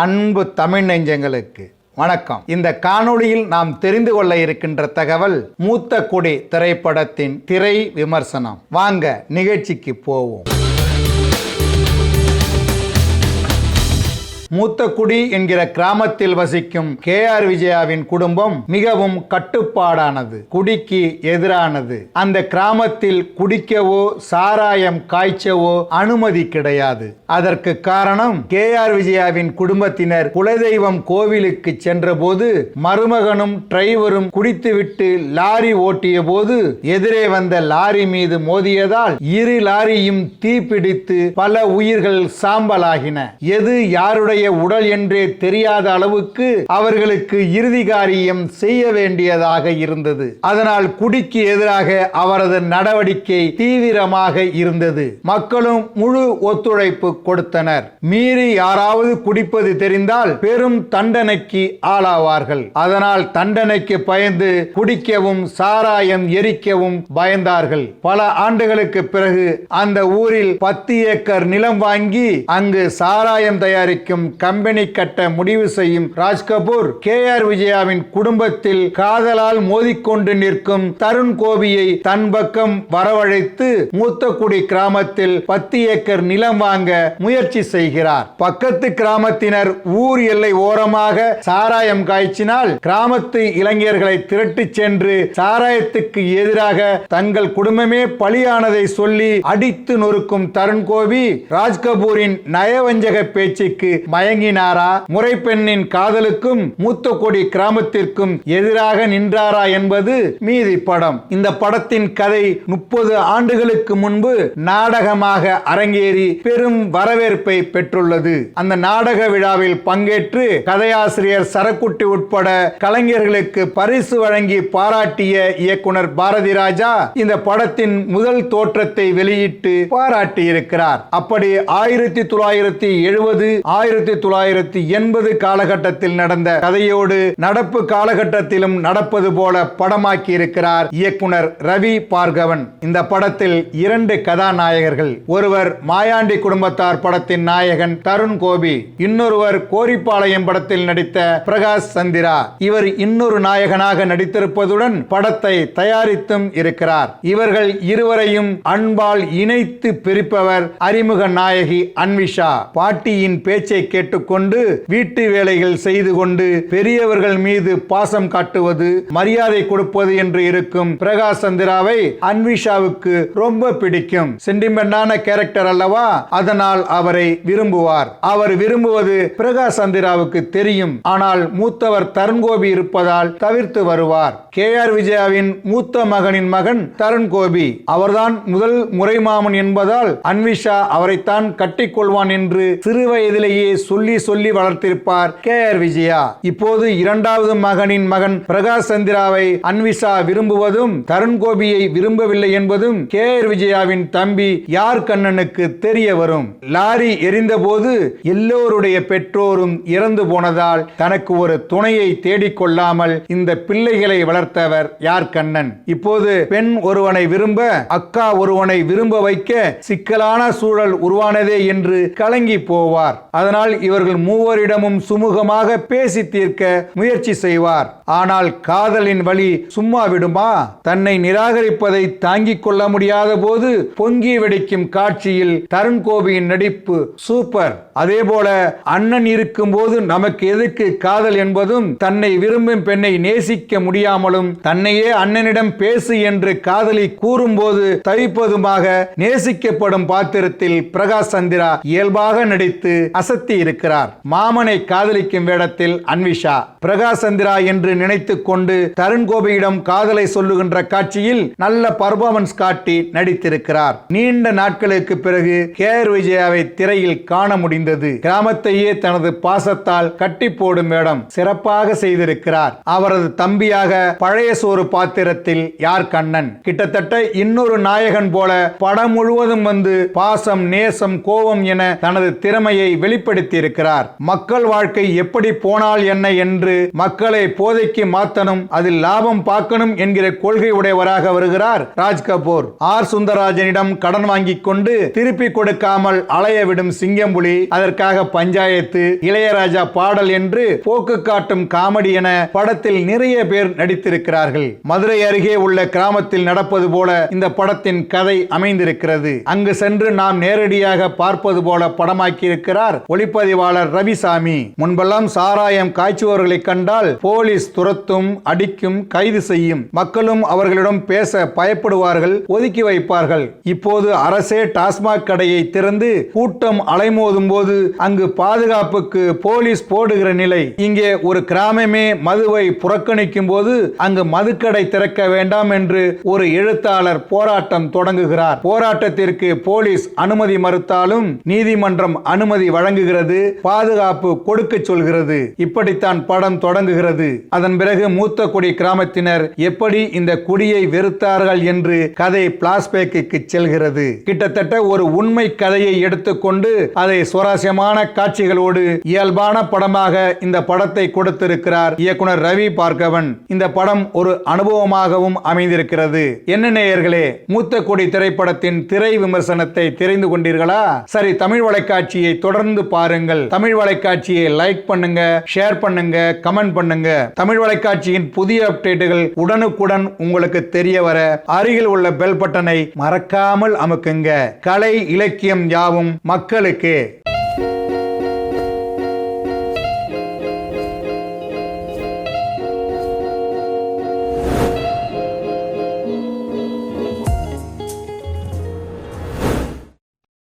அன்பு தமிழ் நெஞ்சங்களுக்கு வணக்கம். இந்த காணொளியில் நாம் தெரிந்து கொள்ள இருக்கின்ற தகவல் மூத்த குடி திரைப்படத்தின் திரை விமர்சனம். வாங்க நிகழ்ச்சிக்கு போவோம். மூத்தக்குடி என்கிற கிராமத்தில் வசிக்கும் KR விஜயாவின் குடும்பம் மிகவும் கட்டுப்பாடானது, குடிக்கு எதிரானது. அந்த கிராமத்தில் குடிக்கவோ சாராயம் காய்ச்சவோ அனுமதி கிடையாது. அதற்கு காரணம் KR விஜயாவின் குடும்பத்தினர் குலதெய்வம் கோவிலுக்கு சென்றபோது மருமகனும் டிரைவரும் குடித்துவிட்டு லாரி ஓட்டிய போது எதிரே வந்த லாரி மீது மோதியதால் இரு லாரியும் தீப்பிடித்து பல உயிர்கள் சாம்பலாகின. எது யாருடைய உடல் என்றே தெரியாத அளவுக்கு அவர்களுக்கு இறுதி காரியம் செய்ய வேண்டியதாக இருந்தது. அதனால் குடிக்கு எதிராக அவரது நடவடிக்கை தீவிரமாக இருந்தது. மக்களும் முழு ஒத்துழைப்பு கொடுத்தனர். மீறி யாராவது குடிப்பது தெரிந்தால் பெரும் தண்டனைக்கு ஆளாவார்கள். அதனால் தண்டனைக்கு பயந்து குடிக்கவும் சாராயம் எரிக்கவும் பயந்தார்கள். பல ஆண்டுகளுக்கு பிறகு அந்த ஊரில் 10 ஏக்கர் நிலம் வாங்கி அங்கு சாராயம் தயாரிக்கும் கம்பெனி கட்ட முடிவு செய்யும் ராஜ்கபூர் KR விஜயாவின் குடும்பத்தில் காதலால் மோதிக்கொண்டு நிற்கும் தருண் கோபியை தன் பக்கம் வரவழைத்து மூத்தக்குடி கிராமத்தில் 10 ஏக்கர் நிலம் வாங்க முயற்சி செய்கிறார். பக்கத்து கிராமத்தினர் ஊர் எல்லை ஓரமாக சாராயம் காய்ச்சினால் கிராமத்து இளைஞர்களை திரட்டி சென்று சாராயத்துக்கு எதிராக தங்கள் குடும்பமே பலியானதை சொல்லி அடித்து நொறுக்கும் தருண் கோபி ராஜ்கபூரின் நயவஞ்சக பேச்சுக்கு மயங்கினாரா, முறைப்பெண்ணின் காதலுக்கும் மூத்தக்குடி கிராமத்திற்கும் எதிராக நின்றாரா என்பது மீதி படம். இந்த படத்தின் கதை 30 ஆண்டுகளுக்கு முன்பு நாடகமாக அரங்கேறி பெரும் வரவேற்பை பெற்றுள்ளது. அந்த நாடக விழாவில் பங்கேற்று கதையாசிரியர் சரக்குட்டி உட்பட கலைஞர்களுக்கு பரிசு வழங்கி பாராட்டிய இயக்குனர் பாரதி ராஜா இந்த படத்தின் முதல் தோற்றத்தை வெளியிட்டு பாராட்டியிருக்கிறார். அப்படி 1970 1980 காலகட்டத்தில் நடந்த கதையோடு நடப்பு காலகட்டத்திலும் நடப்பது போல படமாக்கி இருக்கிறார் இயக்குனர் ரவி பார்கவன். இந்த படத்தில் 2 கதாநாயகர்கள். ஒருவர் மாயாண்டி குடும்பத்தார் படத்தின் நாயகன் தருண் கோபி, இன்னொருவர் கோரிப்பாளையம் படத்தில் நடித்த பிரகாஷ் சந்திரா. இவர் இன்னொரு நாயகனாக நடித்திருப்பதுடன் படத்தை தயாரித்தும் இருக்கிறார். இவர்கள் இருவரையும் அன்பால் இணைத்து பிரிப்பவர் அறிமுக நாயகி அன்விஷா. பாட்டியின் பேச்சை கேட்டுக்கொண்டு வீட்டு வேலைகள் செய்து கொண்டு பெரியவர்கள் மீது பாசம் காட்டுவது, மரியாதை கொடுப்பது என்று இருக்கும் பிரகாஷ் சந்திராவை அன்விஷாவுக்கு ரொம்ப பிடிக்கும். சென்டிமெண்டான கேரக்டர் அல்லவா, அதனால் அவரை விரும்புவார். அவர் விரும்புவது பிரகாஷ் சந்திராவுக்கு தெரியும். ஆனால் மூத்தவர் தருண் கோபி இருப்பதால் தவிர்த்து வருவார். KR விஜயாவின் மூத்த மகனின் மகன் தருண் கோபி. அவர்தான் முதல் முறைமாமன் என்பதால் அன்விஷா அவரைத்தான் கட்டிக்கொள்வான் என்று சிறு வயதிலேயே சொல்லி வளர்த்திருப்பார் KR விஜயா. இப்போது 2வது மகனின் மகன் பிரகாஷ் சந்திராவை அன்விஷா விரும்புவதும் தருண் கோபியை விரும்பவில்லை என்பதும் KR விஜயாவின் தம்பி யார் கண்ணனுக்கு தெரிய வரும். லாரி எரிந்த போது எல்லோருடைய பெற்றோரும் இறந்து போனதால் தனக்கு ஒரு துணையை தேடிக்கொள்ளாமல் இந்த பிள்ளைகளை வளர்த்தவர் யார் கண்ணன். இப்போது பெண் ஒருவனை விரும்ப, அக்கா ஒருவனை விரும்ப வைக்க சிக்கலான சூழல் உருவானதே என்று கலங்கி போவார். அதனால் இவர்கள் மூவரிடமும் சுமூகமாக பேசி தீர்க்க முயற்சி செய்வார். ஆனால் காதலின் வழி சும்மா விடுமா? தன்னை நிராகரிப்பதை தாங்கிக் கொள்ள முடியாத போது பொங்கி வெடிக்கும் காட்சியில் தருண் கோபியின் நடிப்பு சூப்பர். அதே போல அண்ணன் இருக்கும் போது நமக்கு எதுக்கு காதல் என்பதும், தன்னை விரும்பும் பெண்ணை நேசிக்க முடியாமலும் தன்னையே அண்ணனிடம் பேசு என்று காதலி கூறும்போது தவிப்பதுமாக நேசிக்கப்படும் பாத்திரத்தில் பிரகாஷ் சந்திரா இயல்பாக நடித்து அசத்தி இருக்கிறார். மாமனை காதலிக்கும் வேடத்தில் அன்விஷா. பிரகாஷ் சந்திரா என்று நினைத்துக் கொண்டு தருண் கோபியிடம் காதலை சொல்லுகின்ற காட்சியில் நல்ல பர்ஃபார்மன்ஸ் காட்டி நடித்திருக்கிறார். நீண்ட நாட்களுக்கு பிறகு KR விஜயாவை திரையில் காண முடிந்தது. கிராமத்தையே தனது பாசத்தால் கட்டி போடும் வேடம் சிறப்பாக செய்திருக்கிறார். அவரது தம்பியாக பழைய சோறு பாத்திரத்தில் யார் கண்ணன். கிட்டத்தட்ட இன்னொரு நாயகன் போல படம் முழுவதும் வந்து பாசம், நேசம், கோபம் என தனது திறமையை வெளிப்படுத்தி வெளிப்படுத்தியிருக்கிறார். மக்கள் வாழ்க்கை எப்படி போனால் என்ன என்று மக்களை போதைக்கு மாத்தணும், அதில் லாபம் பார்க்கணும் என்கிற கொள்கை உடையவராக வருகிறார் ராஜ் கபூர். ஆர் சுந்தரராஜனிடம் கடன் வாங்கிக் கொண்டு திருப்பி கொடுக்காமல் அலைய விடும் சிங்கம்புலி, அதற்காக பஞ்சாயத்து, இளையராஜா பாடல் என்று போக்கு காட்டும் காமெடி என படத்தில் நிறைய பேர் நடித்திருக்கிறார்கள். மதுரை அருகே உள்ள கிராமத்தில் நடப்பது போல இந்த படத்தின் கதை அமைந்திருக்கிறது. அங்கு சென்று நாம் நேரடியாக பார்ப்பது போல படமாக்கி இருக்கிறார் ஒளிப்பதிவாளர் ரவிசாமி. முன்பெல்லாம் சாராயம் காய்ச்சுவர்களை கண்டால் போலீஸ் துரத்தும், அடிக்கும், கைது செய்யும். மக்களும் அவர்களிடம் பேச பயப்படுவார்கள், ஒதுக்கி வைப்பார்கள். இப்போது அரசே டாஸ்மாக் கடையை திறந்து கூட்டம் அலைமோதும் போது அங்கு பாதுகாப்புக்கு போலீஸ் போடுகிற நிலை. இங்கே ஒரு கிராமமே மதுவை புறக்கணிக்கும் போது அங்கு மதுக்கடை திறக்க வேண்டாம் என்று ஒரு எழுத்தாளர் போராட்டம் தொடங்குகிறார். போராட்டத்திற்கு போலீஸ் அனுமதி மறுத்தாலும் நீதிமன்றம் அனுமதி வழங்குகிறது, பாதுகாப்பு கொடுக்க சொல்கிறது. இப்படித்தான் படம் தொடங்குகிறது. அதன் பிறகு மூத்த குடி கிராமத்தினர் எப்படி இந்த குடியை வெறுத்தார்கள் என்று கதை பிளாஷ்பேக்கு செல்கிறது. கிட்டத்தட்ட ஒரு உண்மை கதையை எடுத்துக்கொண்டு அதை சுவாரஸ்யமான காட்சிகளோடு இயல்பான படமாக இந்த படத்தை கொடுத்திருக்கிறார் இயக்குனர் ரவி பார்கவன். இந்த படம் ஒரு அனுபவமாகவும் அமைந்திருக்கிறது. என்ன நேயர்களே, மூத்த குடி திரைப்படத்தின் திரை விமர்சனத்தை தெரிந்து கொண்டீர்களா? சரி, தமிழ் வலைக்காட்சியை தொடர்ந்து பாருங்கள். தமிழ் வலைக்காட்சியை லைக் பண்ணுங்க, ஷேர் பண்ணுங்க, கமெண்ட் பண்ணுங்க. தமிழ் வலைக்காட்சியின் புதிய அப்டேட்டுகள் உடனுக்குடன் உங்களுக்கு தெரிய வர அருகில் உள்ள பெல் பட்டனை மறக்காமல் அமுக்குங்க. கலை இலக்கியம் யாவும் மக்களுக்கு.